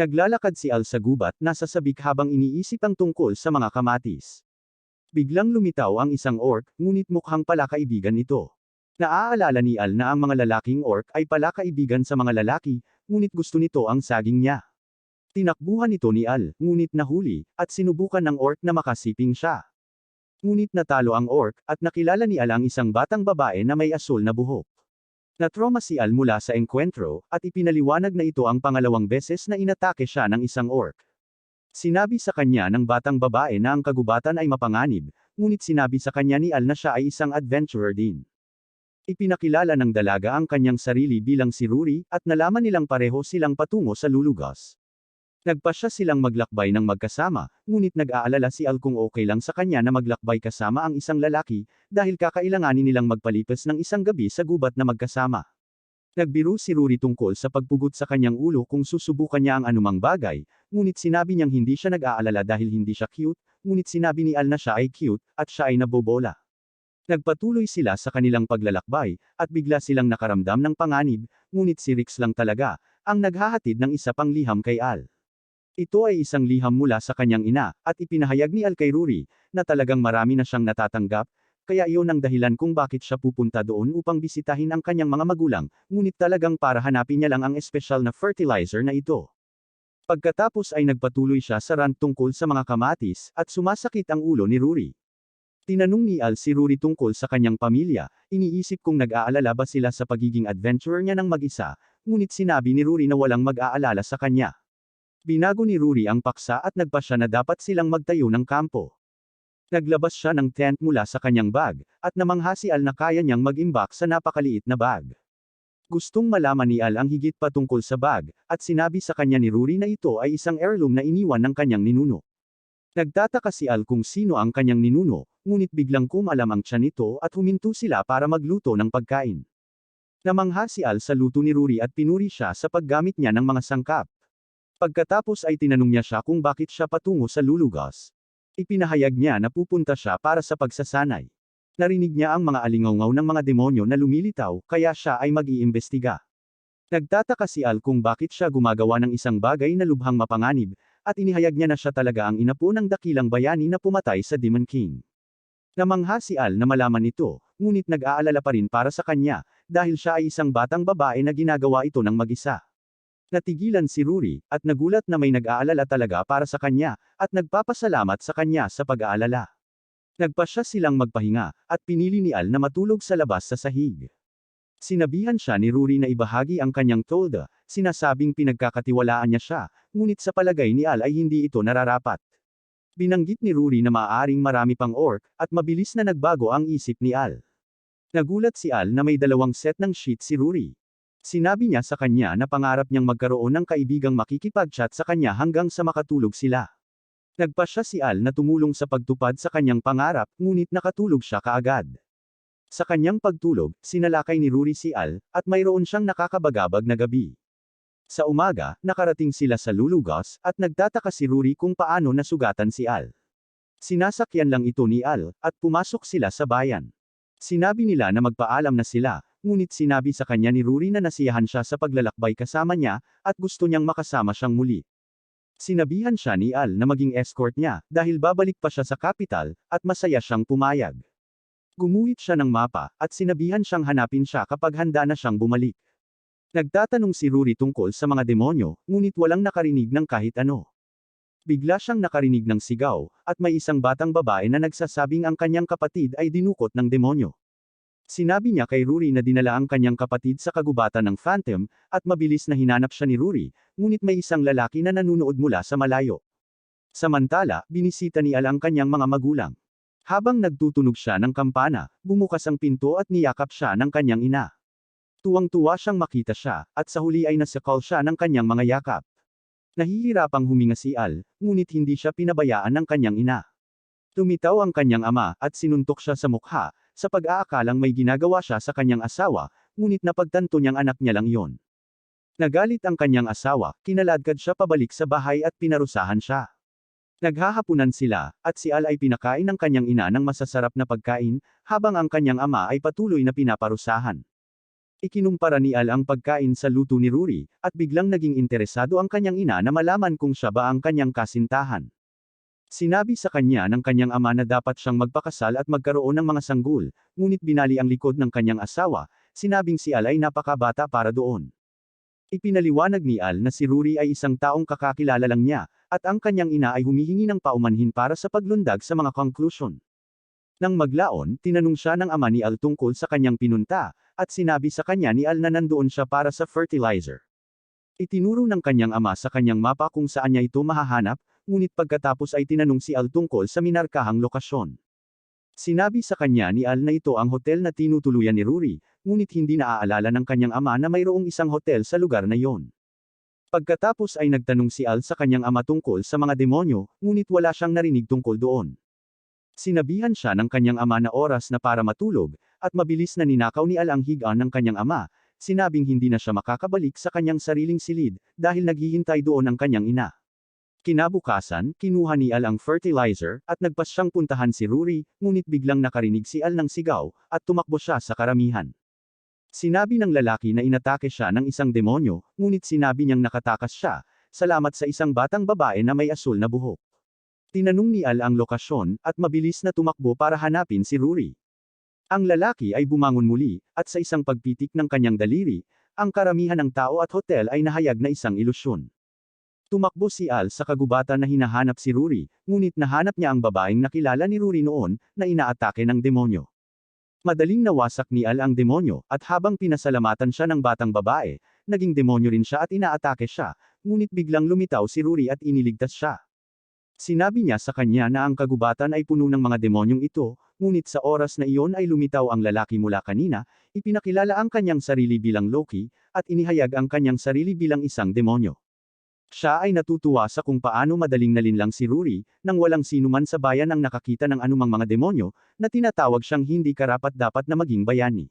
Naglalakad si Al sa gubat, nasa sabik habang iniisip ang tungkol sa mga kamatis. Biglang lumitaw ang isang orc, ngunit mukhang pala kaibigan ito. Naaalala ni Al na ang mga lalaking orc ay pala kaibigan sa mga lalaki, ngunit gusto nito ang saging niya. Tinakbuhan ito ni Al, ngunit nahuli, at sinubukan ng orc na makasiping siya. Ngunit natalo ang orc, at nakilala ni Al ang isang batang babae na may asul na buhok. Natroma si Al mula sa engkwentro, at ipinaliwanag na ito ang pangalawang beses na inatake siya ng isang orc. Sinabi sa kanya ng batang babae na ang kagubatan ay mapanganib, ngunit sinabi sa kanya ni Al na siya ay isang adventurer din. Ipinakilala ng dalaga ang kanyang sarili bilang si Rory, at nalaman nilang pareho silang patungo sa lulugas. Nagpasya silang maglakbay ng magkasama, ngunit nag-aalala si Al kung okay lang sa kanya na maglakbay kasama ang isang lalaki, dahil kakailanganin nilang magpalipas ng isang gabi sa gubat na magkasama. Nagbiro si Rory tungkol sa pagpugot sa kanyang ulo kung susubukan niya ang anumang bagay, ngunit sinabi niyang hindi siya nag-aalala dahil hindi siya cute, ngunit sinabi ni Al na siya ay cute, at siya ay nabobola. Nagpatuloy sila sa kanilang paglalakbay, at bigla silang nakaramdam ng panganib, ngunit si Rix lang talaga, ang naghahatid ng isa pang liham kay Al. Ito ay isang liham mula sa kanyang ina, at ipinahayag ni Al kay Rory, na talagang marami na siyang natatanggap, kaya iyon ang dahilan kung bakit siya pupunta doon upang bisitahin ang kanyang mga magulang, ngunit talagang para hanapin niya lang ang espesyal na fertilizer na ito. Pagkatapos ay nagpatuloy siya sa rant tungkol sa mga kamatis, at sumasakit ang ulo ni Rory. Tinanong ni Al si Rory tungkol sa kanyang pamilya, iniisip kung nag-aalala ba sila sa pagiging adventurer niya ng mag-isa, ngunit sinabi ni Rory na walang mag-aalala sa kanya. Binago ni Rory ang paksa at nagpasya na dapat silang magtayo ng kampo. Naglabas siya ng tent mula sa kanyang bag, at namangha si Al na kaya niyang mag-imbak sa napakaliit na bag. Gustong malaman ni Al ang higit pa tungkol sa bag, at sinabi sa kanya ni Rory na ito ay isang heirloom na iniwan ng kanyang ninuno. Nagtataka si Al kung sino ang kanyang ninuno, ngunit biglang kumalam ang tiyan nito at huminto sila para magluto ng pagkain. Namangha si Al sa luto ni Rory at pinuri siya sa paggamit niya ng mga sangkap. Pagkatapos ay tinanong niya siya kung bakit siya patungo sa lulugas. Ipinahayag niya na pupunta siya para sa pagsasanay. Narinig niya ang mga alingawngaw ng mga demonyo na lumilitaw, kaya siya ay mag-iimbestiga. Nagtataka si Al kung bakit siya gumagawa ng isang bagay na lubhang mapanganib, at inihayag niya na siya talaga ang inapo ng dakilang bayani na pumatay sa Demon King. Namangha si Al na malaman ito, ngunit nag-aalala pa rin para sa kanya, dahil siya ay isang batang babae na ginagawa ito ng mag-isa. Natigilan si Rory, at nagulat na may nag-aalala talaga para sa kanya, at nagpapasalamat sa kanya sa pag-aalala. Nagpasya silang magpahinga, at pinili ni Al na matulog sa labas sa sahig. Sinabihan siya ni Rory na ibahagi ang kanyang tolda, sinasabing pinagkakatiwalaan niya siya, ngunit sa palagay ni Al ay hindi ito nararapat. Binanggit ni Rory na maaaring marami pang orc, at mabilis na nagbago ang isip ni Al. Nagulat si Al na may dalawang set ng sheet si Rory. Sinabi niya sa kanya na pangarap niyang magkaroon ng kaibigang makikipag-chat sa kanya hanggang sa makatulog sila. Nagpasya si Al na tumulong sa pagtupad sa kanyang pangarap, ngunit nakatulog siya kaagad. Sa kanyang pagtulog, sinalakay ni Rory si Al, at mayroon siyang nakakabagabag na gabi. Sa umaga, nakarating sila sa lulugas, at nagtataka si Rory kung paano nasugatan si Al. Sinasakyan lang ito ni Al, at pumasok sila sa bayan. Sinabi nila na magpaalam na sila, ngunit sinabi sa kanya ni Rory na nasiyahan siya sa paglalakbay kasama niya, at gusto niyang makasama siyang muli. Sinabihan siya ni Al na maging escort niya, dahil babalik pa siya sa capital, at masaya siyang pumayag. Gumuhit siya ng mapa, at sinabihan siyang hanapin siya kapag handa na siyang bumalik. Nagtatanong si Rory tungkol sa mga demonyo, ngunit walang nakarinig ng kahit ano. Bigla siyang nakarinig ng sigaw, at may isang batang babae na nagsasabing ang kanyang kapatid ay dinukot ng demonyo. Sinabi niya kay Rory na dinala ang kanyang kapatid sa kagubatan ng Phantom, at mabilis na hinanap siya ni Rory, ngunit may isang lalaki na nanunood mula sa malayo. Samantala, binisita ni Al ang kanyang mga magulang. Habang nagtutunog siya ng kampana, bumukas ang pinto at niyakap siya ng kanyang ina. Tuwang-tuwa siyang makita siya, at sa huli ay nasakal siya ng kanyang mga yakap. Nahihirapang huminga si Al, ngunit hindi siya pinabayaan ng kanyang ina. Tumitaw ang kanyang ama, at sinuntok siya sa mukha, sa pag-aakalang may ginagawa siya sa kanyang asawa, ngunit napagtanto niyang anak niya lang iyon. Nagalit ang kanyang asawa, kinaladkad siya pabalik sa bahay at pinarusahan siya. Naghahapunan sila, at si Al ay pinakain ng kanyang ina ng masasarap na pagkain, habang ang kanyang ama ay patuloy na pinaparusahan. Ikinumpara ni Al ang pagkain sa luto ni Rory, at biglang naging interesado ang kanyang ina na malaman kung siya ba ang kanyang kasintahan. Sinabi sa kanya ng kanyang ama na dapat siyang magpakasal at magkaroon ng mga sanggol, ngunit binali ang likod ng kanyang asawa, sinabing si Al ay napakabata para doon. Ipinaliwanag ni Al na si Rory ay isang taong kakakilala lang niya, at ang kanyang ina ay humihingi ng paumanhin para sa paglundag sa mga conclusion. Nang maglaon, tinanong siya ng ama ni Al tungkol sa kanyang pinunta, at sinabi sa kanya ni Al na nandoon siya para sa fertilizer. Itinuro ng kanyang ama sa kanyang mapa kung saan niya ito mahahanap, ngunit pagkatapos ay tinanong si Al tungkol sa minarkahang lokasyon. Sinabi sa kanya ni Al na ito ang hotel na tinutuluyan ni Rory, ngunit hindi naaalala ng kanyang ama na mayroong isang hotel sa lugar na yon. Pagkatapos ay nagtanong si Al sa kanyang ama tungkol sa mga demonyo, ngunit wala siyang narinig tungkol doon. Sinabihan siya ng kanyang ama na oras na para matulog, at mabilis na ninakaw ni Al ang higaan ng kanyang ama, sinabing hindi na siya makakabalik sa kanyang sariling silid, dahil naghihintay doon ang kanyang ina. Kinabukasan, kinuha ni Al ang fertilizer, at nagpas siyang puntahan si Rory, ngunit biglang nakarinig si Al ng sigaw, at tumakbo siya sa karamihan. Sinabi ng lalaki na inatake siya ng isang demonyo, ngunit sinabi niyang nakatakas siya, salamat sa isang batang babae na may asul na buhok. Tinanong ni Al ang lokasyon, at mabilis na tumakbo para hanapin si Rory. Ang lalaki ay bumangon muli, at sa isang pagpitik ng kanyang daliri, ang karamihan ng tao at hotel ay nahayag na isang ilusyon. Tumakbo si Al sa kagubatan na hinahanap si Rory, ngunit nahanap niya ang babaeng nakilala ni Rory noon, na inaatake ng demonyo. Madaling nawasak ni Al ang demonyo, at habang pinasalamatan siya ng batang babae, naging demonyo rin siya at inaatake siya, ngunit biglang lumitaw si Rory at iniligtas siya. Sinabi niya sa kanya na ang kagubatan ay puno ng mga demonyong ito, ngunit sa oras na iyon ay lumitaw ang lalaki mula kanina, ipinakilala ang kanyang sarili bilang Loki, at inihayag ang kanyang sarili bilang isang demonyo. Siya ay natutuwa sa kung paano madaling nalinlang si Rory, nang walang sinuman sa bayan ang nakakita ng anumang mga demonyo, na tinatawag siyang hindi karapat-dapat na maging bayani.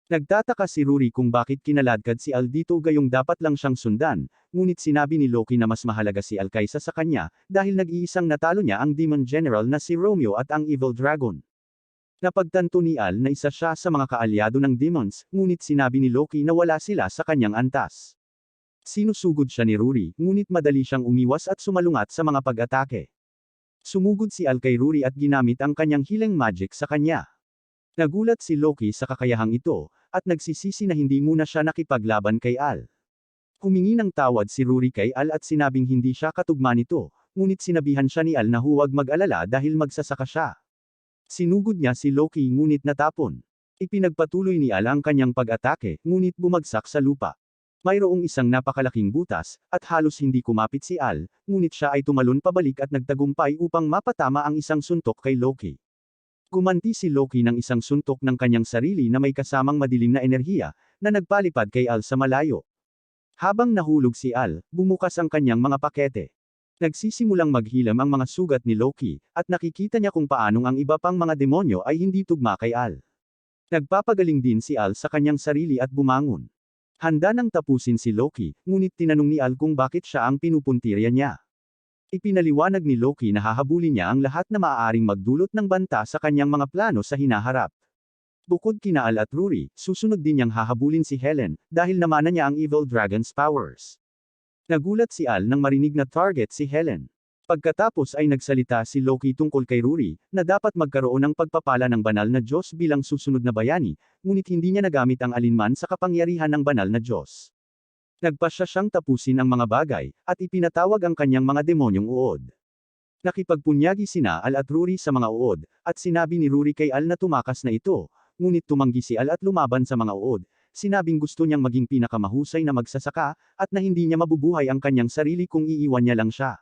Nagtataka si Rory kung bakit kinaladkad si Al dito gayong dapat lang siyang sundan, ngunit sinabi ni Loki na mas mahalaga si Al kaysa sa kanya, dahil nag-iisang natalo niya ang Demon General na si Romeo at ang Evil Dragon. Napagtanto ni Al na isa siya sa mga kaalyado ng demons, ngunit sinabi ni Loki na wala sila sa kanyang antas. Sinusugod siya ni Rory, ngunit madali siyang umiwas at sumalungat sa mga pag-atake. Sumugod si Al kay Rory at ginamit ang kanyang healing magic sa kanya. Nagulat si Loki sa kakayahang ito, at nagsisisi na hindi muna siya nakipaglaban kay Al. Humingi ng tawad si Rory kay Al at sinabing hindi siya katugma nito, ngunit sinabihan siya ni Al na huwag mag-alala dahil magsasaka siya. Sinugod niya si Loki ngunit natapon. Ipinagpatuloy ni Al ang kanyang pag-atake, ngunit bumagsak sa lupa. Mayroong isang napakalaking butas, at halos hindi kumapit si Al, ngunit siya ay tumalon pabalik at nagtagumpay upang mapatama ang isang suntok kay Loki. Gumanti si Loki ng isang suntok ng kanyang sarili na may kasamang madilim na enerhiya, na nagpalipad kay Al sa malayo. Habang nahulog si Al, bumukas ang kanyang mga pakete. Nagsisimulang maghilam ang mga sugat ni Loki, at nakikita niya kung paanong ang iba pang mga demonyo ay hindi tugma kay Al. Nagpapagaling din si Al sa kanyang sarili at bumangon. Handa nang tapusin si Loki, ngunit tinanong ni Al kung bakit siya ang pinupuntirya niya. Ipinaliwanag ni Loki na hahabulin niya ang lahat na maaaring magdulot ng banta sa kanyang mga plano sa hinaharap. Bukod kina Al at Rory, susunod din niyang hahabulin si Helen, dahil namana niya ang Evil Dragon's powers. Nagulat si Al nang marinig na target si Helen. Pagkatapos ay nagsalita si Loki tungkol kay Rory, na dapat magkaroon ng pagpapala ng banal na Diyos bilang susunod na bayani, ngunit hindi niya nagamit ang alinman sa kapangyarihan ng banal na Diyos. Nagpasya siyang tapusin ang mga bagay, at ipinatawag ang kanyang mga demonyong uod. Nakipagpunyagi sina Al at Rory sa mga uod, at sinabi ni Rory kay Al na tumakas na ito, ngunit tumanggi si Al at lumaban sa mga uod, sinabing gusto niyang maging pinakamahusay na magsasaka, at na hindi niya mabubuhay ang kanyang sarili kung iiwan niya lang siya.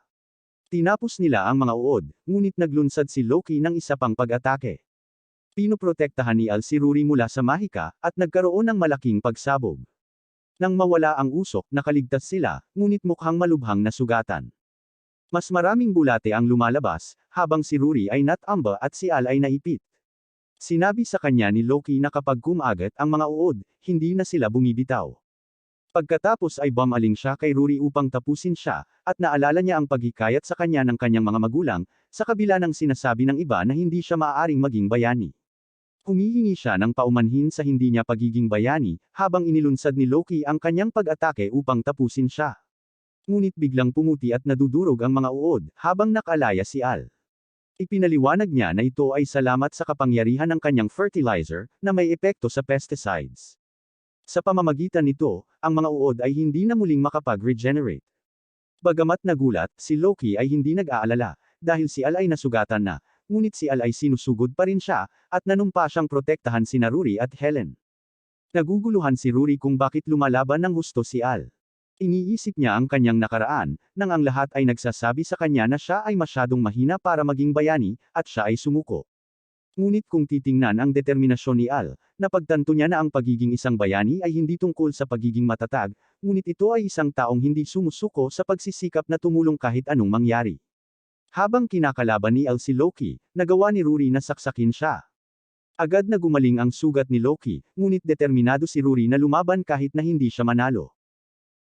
Tinapos nila ang mga uod, ngunit naglunsad si Loki ng isa pang pag-atake. Pinoprotektahan ni Al si Rory mula sa mahika, at nagkaroon ng malaking pagsabog. Nang mawala ang usok, nakaligtas sila, ngunit mukhang malubhang na sugatan. Mas maraming bulate ang lumalabas, habang si Rory ay natamba at si Al ay naipit. Sinabi sa kanya ni Loki na kapag kumagat ang mga uod, hindi na sila bumibitaw. Pagkatapos ay bumaling siya kay Rory upang tapusin siya, at naalala niya ang paghikayat sa kanya ng kanyang mga magulang, sa kabila ng sinasabi ng iba na hindi siya maaaring maging bayani. Humihingi siya ng paumanhin sa hindi niya pagiging bayani, habang inilunsad ni Loki ang kanyang pag-atake upang tapusin siya. Ngunit biglang pumuti at nadudurog ang mga uod, habang nakalaya si Al. Ipinaliwanag niya na ito ay salamat sa kapangyarihan ng kanyang fertilizer, na may epekto sa pesticides. Sa pamamagitan nito, ang mga uod ay hindi na muling makapag-regenerate. Bagamat nagulat, si Loki ay hindi nag-aalala, dahil si Al ay nasugatan na, ngunit si Al ay sinusugod pa rin siya, at nanumpa siyang protektahan sina Ruri at Helen. Naguguluhan si Ruri kung bakit lumalaban ng husto si Al. Iniisip niya ang kanyang nakaraan, nang ang lahat ay nagsasabi sa kanya na siya ay masyadong mahina para maging bayani, at siya ay sumuko. Ngunit kung titingnan ang determinasyon ni Al, napagtanto niya na ang pagiging isang bayani ay hindi tungkol sa pagiging matatag, ngunit ito ay isang taong hindi sumusuko sa pagsisikap na tumulong kahit anong mangyari. Habang kinakalaban ni Al si Loki, nagawa ni Ruri na saksakin siya. Agad na gumaling ang sugat ni Loki, ngunit determinado si Ruri na lumaban kahit na hindi siya manalo.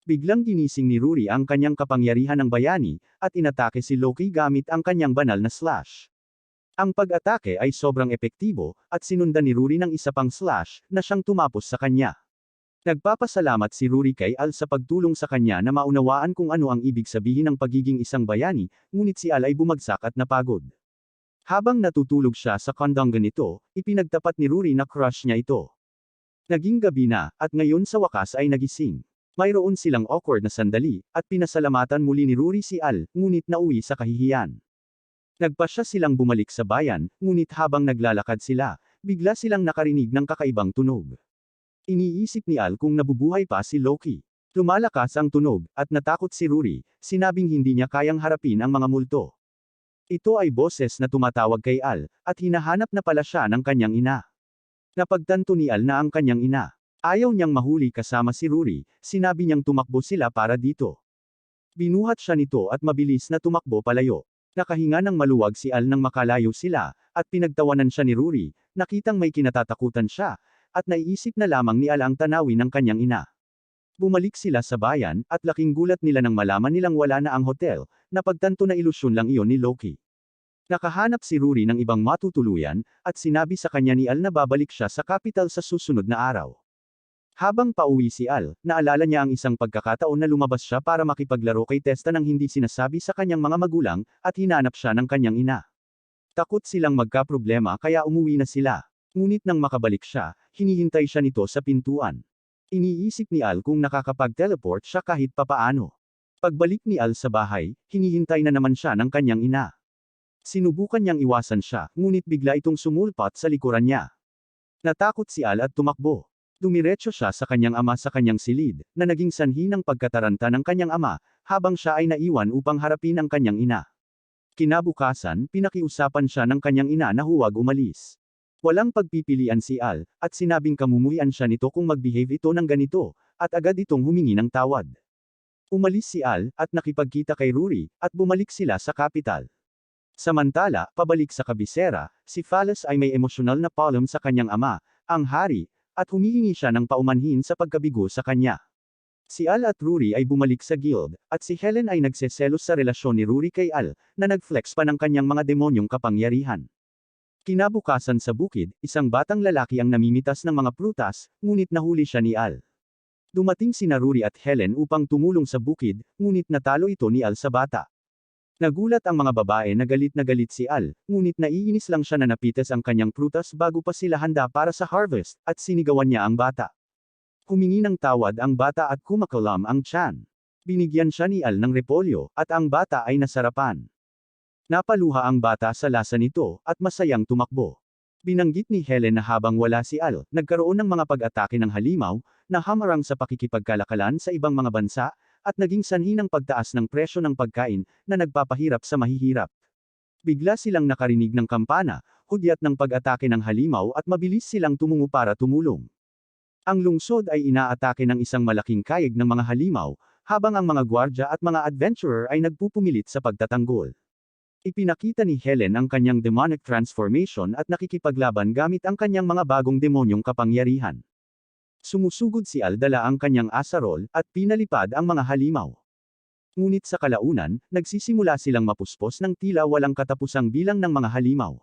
Biglang ginising ni Ruri ang kanyang kapangyarihan ng bayani, at inatake si Loki gamit ang kanyang banal na slash. Ang pag-atake ay sobrang epektibo, at sinundan ni Ruri ng isa pang slash, na siyang tumapos sa kanya. Nagpapasalamat si Ruri kay Al sa pagtulong sa kanya na maunawaan kung ano ang ibig sabihin ng pagiging isang bayani, ngunit si Al ay bumagsak at napagod. Habang natutulog siya sa kandanggan nito, ipinagtapat ni Ruri na crush niya ito. Naging gabi na, at ngayon sa wakas ay nagising. Mayroon silang awkward na sandali, at pinasalamatan muli ni Ruri si Al, ngunit nauwi sa kahihiyan. Nagpasya silang bumalik sa bayan, ngunit habang naglalakad sila, bigla silang nakarinig ng kakaibang tunog. Iniisip ni Al kung nabubuhay pa si Loki. Lumalakas ang tunog, at natakot si Ruri, sinabing hindi niya kayang harapin ang mga multo. Ito ay boses na tumatawag kay Al, at hinahanap na pala siya ng kanyang ina. Napagtanto ni Al na ang kanyang ina. Ayaw niyang mahuli kasama si Ruri, sinabi niyang tumakbo sila para dito. Binuhat siya nito at mabilis na tumakbo palayo. Nakahinga ng maluwag si Al nang makalayo sila, at pinagtawanan siya ni Ruri, nakitang may kinatatakutan siya, at naiisip na lamang ni Al ang tanawin ng kanyang ina. Bumalik sila sa bayan, at laking gulat nila nang malaman nilang wala na ang hotel, napagtanto na ilusyon lang iyon ni Loki. Nakahanap si Ruri ng ibang matutuluyan, at sinabi sa kanya ni Al na babalik siya sa capital sa susunod na araw. Habang pauwi si Al, naalala niya ang isang pagkakataon na lumabas siya para makipaglaro kay Testa nang hindi sinasabi sa kanyang mga magulang, at hinanap siya ng kanyang ina. Takot silang magkaproblema kaya umuwi na sila. Ngunit nang makabalik siya, hinihintay siya nito sa pintuan. Iniisip ni Al kung nakakapag-teleport siya kahit papaano. Pagbalik ni Al sa bahay, hinihintay na naman siya ng kanyang ina. Sinubukan niyang iwasan siya, ngunit bigla itong sumulpat sa likuran niya. Natakot si Al at tumakbo. Dumiretso siya sa kanyang ama sa kanyang silid, na naging sanhi ng pagkataranta ng kanyang ama, habang siya ay naiwan upang harapin ang kanyang ina. Kinabukasan, pinakiusapan siya ng kanyang ina na huwag umalis. Walang pagpipilian si Al, at sinabing kamumuhian siya nito kung mag-behave ito ng ganito, at agad itong humingi ng tawad. Umalis si Al, at nakipagkita kay Ruri, at bumalik sila sa kapital. Samantala, pabalik sa kabisera, si Phallus ay may emosyonal na problem sa kanyang ama, ang hari, at humihingi siya ng paumanhin sa pagkabigo sa kanya. Si Al at Ruri ay bumalik sa guild, at si Helen ay nagseselos sa relasyon ni Ruri kay Al, na nag-flex pa ng kanyang mga demonyong kapangyarihan. Kinabukasan sa bukid, isang batang lalaki ang namimitas ng mga prutas, ngunit nahuli siya ni Al. Dumating sina Ruri at Helen upang tumulong sa bukid, ngunit natalo ito ni Al sa bata. Nagulat ang mga babae na galit si Al, ngunit naiinis lang siya na napitas ang kanyang prutas bago pa sila handa para sa harvest, at sinigawan niya ang bata. Humingi ng tawad ang bata at kumakalam ang tiyan. Binigyan siya ni Al ng repolyo, at ang bata ay nasarapan. Napaluha ang bata sa lasa nito, at masayang tumakbo. Binanggit ni Helen na habang wala si Al, nagkaroon ng mga pag-atake ng halimaw, na hamarang sa pakikipagkalakalan sa ibang mga bansa, at naging sanhi ng pagtaas ng presyo ng pagkain, na nagpapahirap sa mahihirap. Bigla silang nakarinig ng kampana, hudyat ng pag-atake ng halimaw at mabilis silang tumungo para tumulong. Ang lungsod ay inaatake ng isang malaking kayig ng mga halimaw, habang ang mga gwardya at mga adventurer ay nagpupumilit sa pagtatanggol. Ipinakita ni Helen ang kanyang demonic transformation at nakikipaglaban gamit ang kanyang mga bagong demonyong kapangyarihan. Sumusugod si Al dala ang kanyang asarol, at pinalipad ang mga halimaw. Ngunit sa kalaunan, nagsisimula silang mapuspos ng tila walang katapusang bilang ng mga halimaw.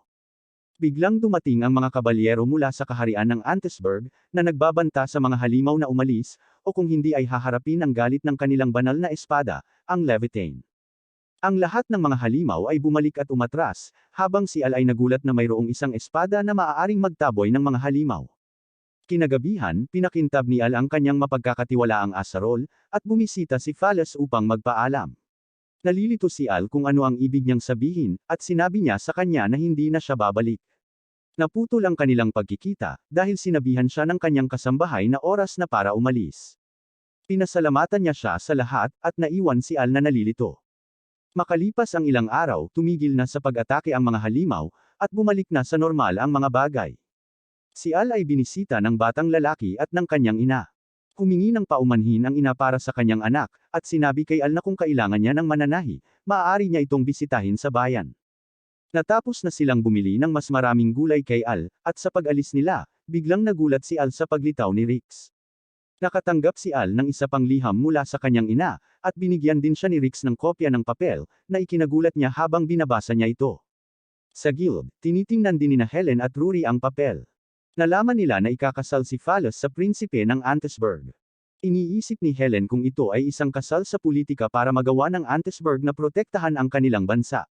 Biglang dumating ang mga kabalyero mula sa kaharian ng Antesburg, na nagbabanta sa mga halimaw na umalis, o kung hindi ay haharapin ang galit ng kanilang banal na espada, ang Leviathan. Ang lahat ng mga halimaw ay bumalik at umatras, habang si Al ay nagulat na mayroong isang espada na maaaring magtaboy ng mga halimaw. Kinagabihan, pinakintab ni Al ang kanyang mapagkakatiwalaang asarol, at bumisita si Phallus upang magpaalam. Nalilito si Al kung ano ang ibig niyang sabihin, at sinabi niya sa kanya na hindi na siya babalik. Naputol ang kanilang pagkikita, dahil sinabihan siya ng kanyang kasambahay na oras na para umalis. Pinasalamatan niya siya sa lahat, at naiwan si Al na nalilito. Makalipas ang ilang araw, tumigil na sa pag-atake ang mga halimaw, at bumalik na sa normal ang mga bagay. Si Al ay binisita ng batang lalaki at ng kanyang ina. Humingi ng paumanhin ang ina para sa kanyang anak, at sinabi kay Al na kung kailangan niya ng mananahi, maaari niya itong bisitahin sa bayan. Natapos na silang bumili ng mas maraming gulay kay Al, at sa pag-alis nila, biglang nagulat si Al sa paglitaw ni Rix. Nakatanggap si Al ng isa pang liham mula sa kanyang ina, at binigyan din siya ni Rix ng kopya ng papel, na ikinagulat niya habang binabasa niya ito. Sa guild, tinitingnan din ni Helen at Rory ang papel. Nalaman nila na ikakasal si Phallus sa prinsipe ng Antesburg. Iniisip ni Helen kung ito ay isang kasal sa politika para magawa ng Antesburg na protektahan ang kanilang bansa.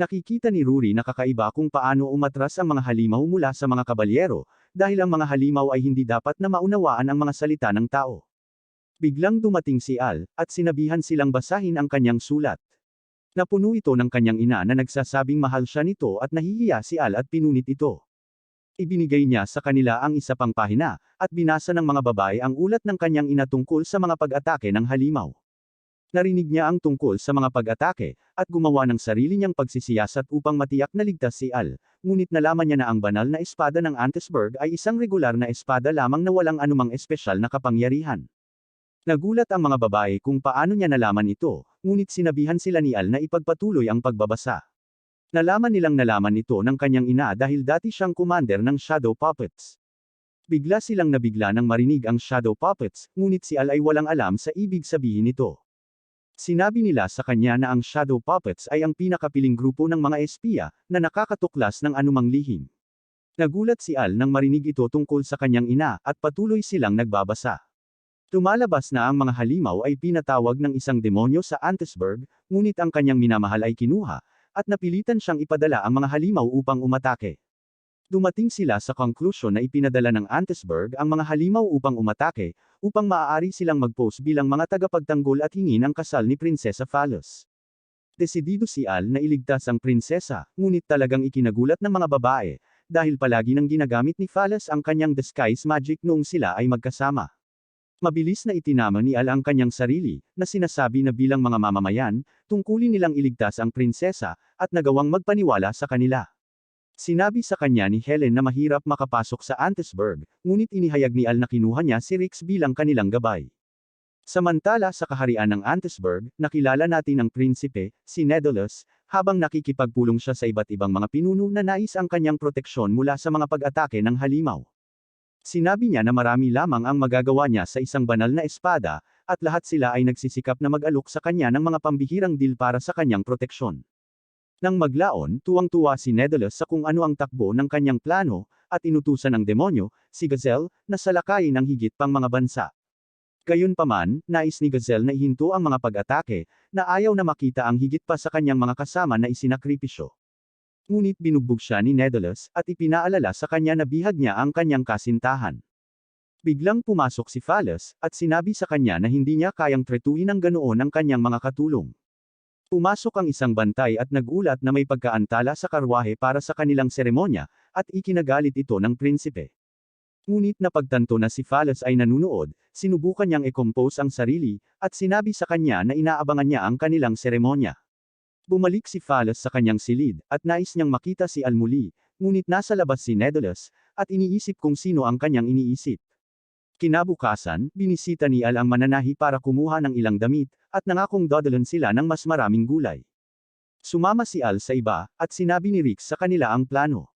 Nakikita ni Rory na kakaiba kung paano umatras ang mga halimaw mula sa mga kabalyero, dahil ang mga halimaw ay hindi dapat na maunawaan ang mga salita ng tao. Biglang dumating si Al, at sinabihan silang basahin ang kanyang sulat. Napuno ito ng kanyang ina na nagsasabing mahal siya nito at nahihiya si Al at pinunit ito. Ibinigay niya sa kanila ang isa pang pahina, at binasa ng mga babae ang ulat ng kanyang ina tungkol sa mga pag-atake ng halimaw. Narinig niya ang tungkol sa mga pag-atake, at gumawa ng sarili niyang pagsisiyasat upang matiyak na ligtas si Al, ngunit nalaman niya na ang banal na espada ng Antesburg ay isang regular na espada lamang na walang anumang espesyal na kapangyarihan. Nagulat ang mga babae kung paano niya nalaman ito, ngunit sinabihan sila ni Al na ipagpatuloy ang pagbabasa. Nalaman ito ng kanyang ina dahil dati siyang commander ng Shadow Puppets. Bigla silang nabigla nang marinig ang Shadow Puppets, ngunit si Al ay walang alam sa ibig sabihin nito. Sinabi nila sa kanya na ang Shadow Puppets ay ang pinakapiling grupo ng mga espiya, na nakakatuklas ng anumang lihim. Nagulat si Al nang marinig ito tungkol sa kanyang ina, at patuloy silang nagbabasa. Tumalabas na ang mga halimaw ay pinatawag ng isang demonyo sa Antesburg, ngunit ang kanyang minamahal ay kinuha, at napilitan siyang ipadala ang mga halimaw upang umatake. Dumating sila sa conclusion na ipinadala ng Antesburg ang mga halimaw upang umatake, upang maaari silang mag-pose bilang mga tagapagtanggol at hingin ang kasal ni Prinsesa Phallus. Desidido si Al na iligtas ang prinsesa, ngunit talagang ikinagulat ng mga babae, dahil palagi nang ginagamit ni Phallus ang kanyang disguise magic noong sila ay magkasama. Mabilis na itinama ni Al ang kanyang sarili, na sinasabi na bilang mga mamamayan, tungkulin nilang iligtas ang prinsesa, at nagawang magpaniwala sa kanila. Sinabi sa kanya ni Helen na mahirap makapasok sa Antesburg, ngunit inihayag ni Al na kinuha niya si Rix bilang kanilang gabay. Samantala sa kaharian ng Antesburg, nakilala natin ang prinsipe, si Nedalus, habang nakikipagpulong siya sa iba't ibang mga pinuno na nais ang kanyang proteksyon mula sa mga pag-atake ng halimaw. Sinabi niya na marami lamang ang magagawa niya sa isang banal na espada, at lahat sila ay nagsisikap na mag-alok sa kanya ng mga pambihirang deal para sa kanyang proteksyon. Nang maglaon, tuwang-tuwa si Nedalus sa kung ano ang takbo ng kanyang plano, at inutusan ng demonyo, si Gazelle, na salakayin ang higit pang mga bansa. Gayunpaman, nais ni Gazelle na ihinto ang mga pag-atake, na ayaw na makita ang higit pa sa kanyang mga kasama na isinakripisyo. Ngunit binugbog siya ni Nedalus, at ipinaalala sa kanya na bihag niya ang kanyang kasintahan. Biglang pumasok si Phallus, at sinabi sa kanya na hindi niya kayang tretuhin ng ganoon ang kanyang mga katulong. Pumasok ang isang bantay at nagulat na may pagkaantala sa karwahe para sa kanilang seremonya, at ikinagalit ito ng prinsipe. Ngunit napagtanto na si Phallus ay nanunood, sinubukan niyang i-compose ang sarili, at sinabi sa kanya na inaabangan niya ang kanilang seremonya. Bumalik si Phallus sa kanyang silid, at nais niyang makita si Al muli, ngunit nasa labas si Nedalus, at iniisip kung sino ang kanyang iniisip. Kinabukasan, binisita ni Al ang mananahi para kumuha ng ilang damit, at nangakong dadalan sila ng mas maraming gulay. Sumama si Al sa iba, at sinabi ni Rix sa kanila ang plano.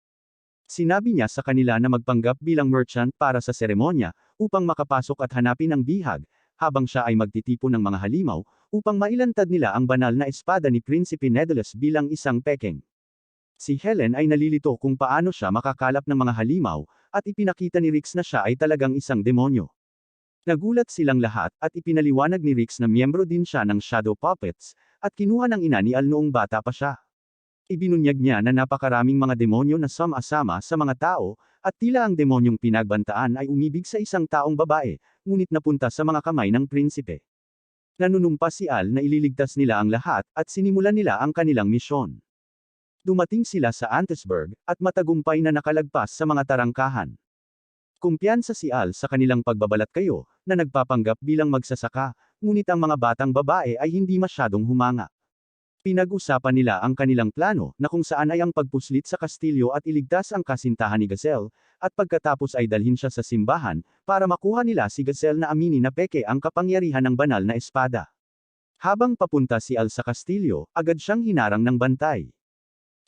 Sinabi niya sa kanila na magpanggap bilang merchant para sa seremonya, upang makapasok at hanapin ang bihag, habang siya ay magtitipon ng mga halimaw, upang mailantad nila ang banal na espada ni Prinsipe Nedalus bilang isang pekeng. Si Helen ay nalilito kung paano siya makakalap ng mga halimaw, at ipinakita ni Rix na siya ay talagang isang demonyo. Nagulat silang lahat, at ipinaliwanag ni Rix na miyembro din siya ng Shadow Puppets, at kinuha ng ina ni Al noong bata pa siya. Ibinunyag niya na napakaraming mga demonyo na sama-sama sa mga tao, at tila ang demonyong pinagbantaan ay umibig sa isang taong babae, ngunit napunta sa mga kamay ng prinsipe. Nanunumpa si Al na ililigtas nila ang lahat, at sinimulan nila ang kanilang misyon. Dumating sila sa Antesburg, at matagumpay na nakalagpas sa mga tarangkahan. Kumpiyansa si Al sa kanilang pagbabalat kayo, na nagpapanggap bilang magsasaka, ngunit ang mga batang babae ay hindi masyadong humanga. Pinag-usapan nila ang kanilang plano, na kung saan ay ang pagpuslit sa kastilyo at iligtas ang kasintahan ni Gazelle, at pagkatapos ay dalhin siya sa simbahan, para makuha nila si Gazelle na aminin na peke ang kapangyarihan ng banal na espada. Habang papunta si Al sa kastilyo, agad siyang hinarang ng bantay.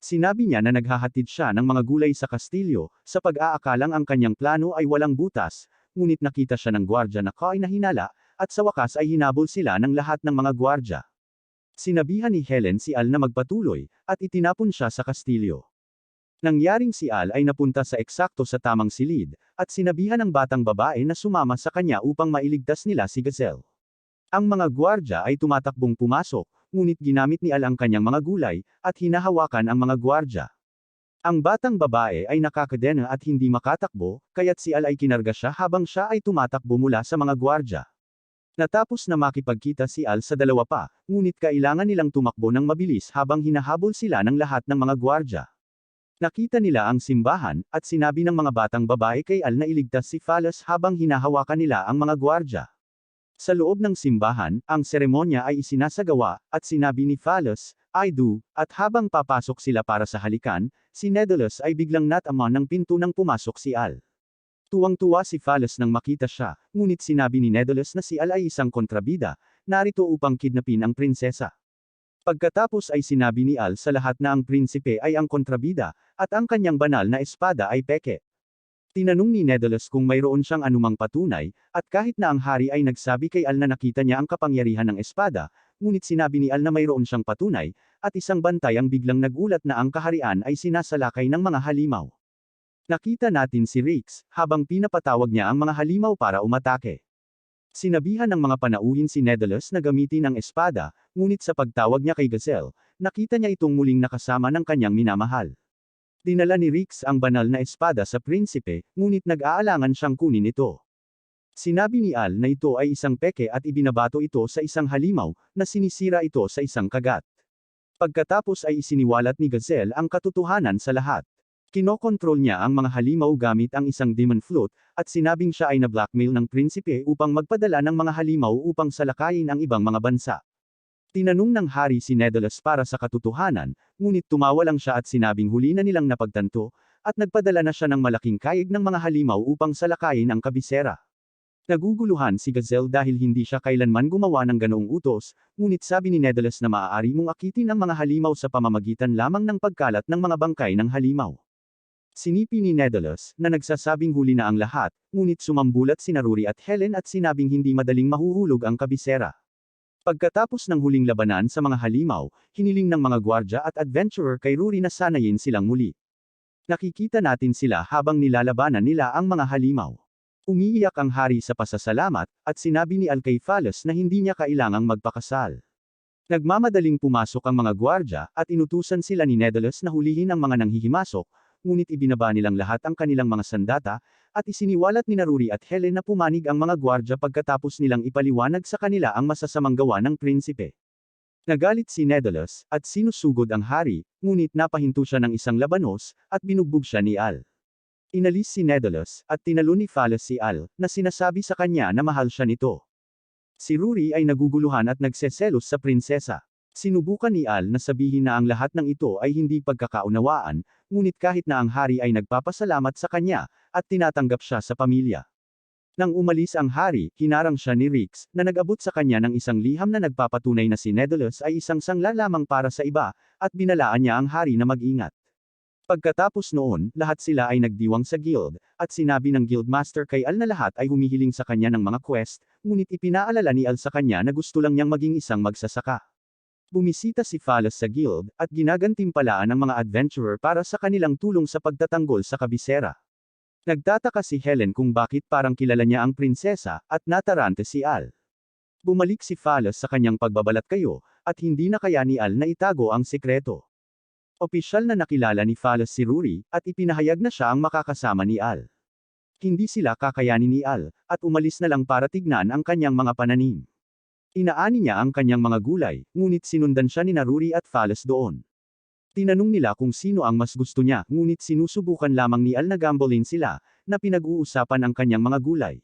Sinabi niya na naghahatid siya ng mga gulay sa kastilyo, sa pag-aakalang ang kanyang plano ay walang butas, ngunit nakita siya ng gwardya na kainahinala, at sa wakas ay hinabol sila ng lahat ng mga gwardya. Sinabihan ni Helen si Al na magpatuloy, at itinapon siya sa kastilyo. Nangyaring si Al ay napunta sa eksakto sa tamang silid, at sinabihan ng batang babae na sumama sa kanya upang mailigtas nila si Gazelle. Ang mga gwardya ay tumatakbong pumasok, ngunit ginamit ni Al ang kanyang mga gulay, at hinahawakan ang mga gwardya. Ang batang babae ay nakakadena at hindi makatakbo, kaya't si Al ay kinarga siya habang siya ay tumatakbo mula sa mga gwardya. Natapos na makipagkita si Al sa dalawa pa, ngunit kailangan nilang tumakbo ng mabilis habang hinahabol sila ng lahat ng mga gwardya. Nakita nila ang simbahan, at sinabi ng mga batang babae kay Al na iligtas si Phallus habang hinahawakan nila ang mga gwardya. Sa loob ng simbahan, ang seremonya ay isinasagawa, at sinabi ni Phallus, "I do," at habang papasok sila para sa halikan, si Daedalus ay biglang natamaan ng pinto nang pumasok si Al. Tuwang-tuwa si Phallus nang makita siya, ngunit sinabi ni Daedalus na si Al ay isang kontrabida, narito upang kidnapin ang prinsesa. Pagkatapos ay sinabi ni Al sa lahat na ang prinsipe ay ang kontrabida, at ang kanyang banal na espada ay peke. Tinanong ni Daedalus kung mayroon siyang anumang patunay, at kahit na ang hari ay nagsabi kay Al na nakita niya ang kapangyarihan ng espada, ngunit sinabi ni Al na mayroon siyang patunay, at isang bantay ang biglang nagulat na ang kaharian ay sinasalakay ng mga halimaw. Nakita natin si Rix, habang pinapatawag niya ang mga halimaw para umatake. Sinabihan ng mga panauhin si Daedalus na gamitin ang espada, ngunit sa pagtawag niya kay Gazelle, nakita niya itong muling nakasama ng kanyang minamahal. Dinala ni Rix ang banal na espada sa prinsipe, ngunit nag-aalangan siyang kunin ito. Sinabi ni Al na ito ay isang peke at ibinabato ito sa isang halimaw, na sinisira ito sa isang kagat. Pagkatapos ay isiniwalat ni Gazelle ang katotohanan sa lahat. Kinokontrol niya ang mga halimaw gamit ang isang demon flute, at sinabing siya ay na-blackmail ng prinsipe upang magpadala ng mga halimaw upang salakayin ang ibang mga bansa. Tinanong ng hari si Daedalus para sa katotohanan, ngunit tumawa lang siya at sinabing huli na nilang napagtanto, at nagpadala na siya ng malaking kaig ng mga halimaw upang salakayin ang kabisera. Naguguluhan si Gazelle dahil hindi siya kailanman gumawa ng ganoong utos, ngunit sabi ni Daedalus na maaari mong akitin ang mga halimaw sa pamamagitan lamang ng pagkalat ng mga bangkay ng halimaw. Sinipi ni Daedalus, na nagsasabing huli na ang lahat, ngunit sumambulat sina Rory at Helen at sinabing hindi madaling mahuhulog ang kabisera. Pagkatapos ng huling labanan sa mga halimaw, hiniling ng mga gwardya at adventurer kay Rory na sanayin silang muli. Nakikita natin sila habang nilalabanan nila ang mga halimaw. Umiiyak ang hari sa pasasalamat, at sinabi ni Al kay Phallus na hindi niya kailangang magpakasal. Nagmamadaling pumasok ang mga gwardya, at inutusan sila ni Daedalus na hulihin ang mga nanghihimasok, ngunit ibinaba nilang lahat ang kanilang mga sandata, at isiniwalat ni Rory at Helen na pumanig ang mga gwardya pagkatapos nilang ipaliwanag sa kanila ang masasamang gawa ng prinsipe. Nagalit si Daedalus, at sinusugod ang hari, ngunit napahinto siya ng isang labanos, at binugbog siya ni Al. Inalis si Daedalus, at tinalo ni Phallus si Al, na sinasabi sa kanya na mahal siya nito. Si Rory ay naguguluhan at nagseselos sa prinsesa. Sinubukan ni Al na sabihin na ang lahat ng ito ay hindi pagkakaunawaan, ngunit kahit na ang hari ay nagpapasalamat sa kanya, at tinatanggap siya sa pamilya. Nang umalis ang hari, hinarang siya ni Rix, na nag-abot sa kanya ng isang liham na nagpapatunay na si Daedalus ay isang sangla lamang para sa iba, at binalaan niya ang hari na mag-ingat. Pagkatapos noon, lahat sila ay nagdiwang sa guild, at sinabi ng guildmaster kay Al na lahat ay humihiling sa kanya ng mga quest, ngunit ipinaalala ni Al sa kanya na gusto lang niyang maging isang magsasaka. Bumisita si Phalos sa guild, at ginagantimpalaan ang mga adventurer para sa kanilang tulong sa pagtatanggol sa kabisera. Nagtataka si Helen kung bakit parang kilala niya ang prinsesa, at natarante si Al. Bumalik si Phalos sa kanyang pagbabalat kayo, at hindi na kaya ni Al na itago ang sikreto. Opisyal na nakilala ni Phalos si Rory, at ipinahayag na siya ang makakasama ni Al. Hindi sila kakayanin ni Al, at umalis na lang para tignan ang kanyang mga pananim. Inaani niya ang kanyang mga gulay, ngunit sinundan siya ni Rory at Phalos doon. Tinanong nila kung sino ang mas gusto niya, ngunit sinusubukan lamang ni Al na gamblein sila, na pinag-uusapan ang kanyang mga gulay.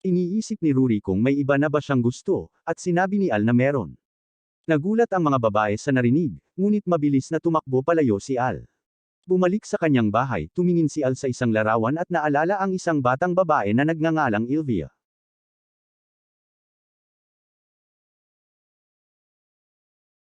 Iniisip ni Rory kung may iba na ba siyang gusto, at sinabi ni Al na meron. Nagulat ang mga babae sa narinig, ngunit mabilis na tumakbo palayo si Al. Bumalik sa kanyang bahay, tumingin si Al sa isang larawan at naalala ang isang batang babae na nagngangalang Ilvia.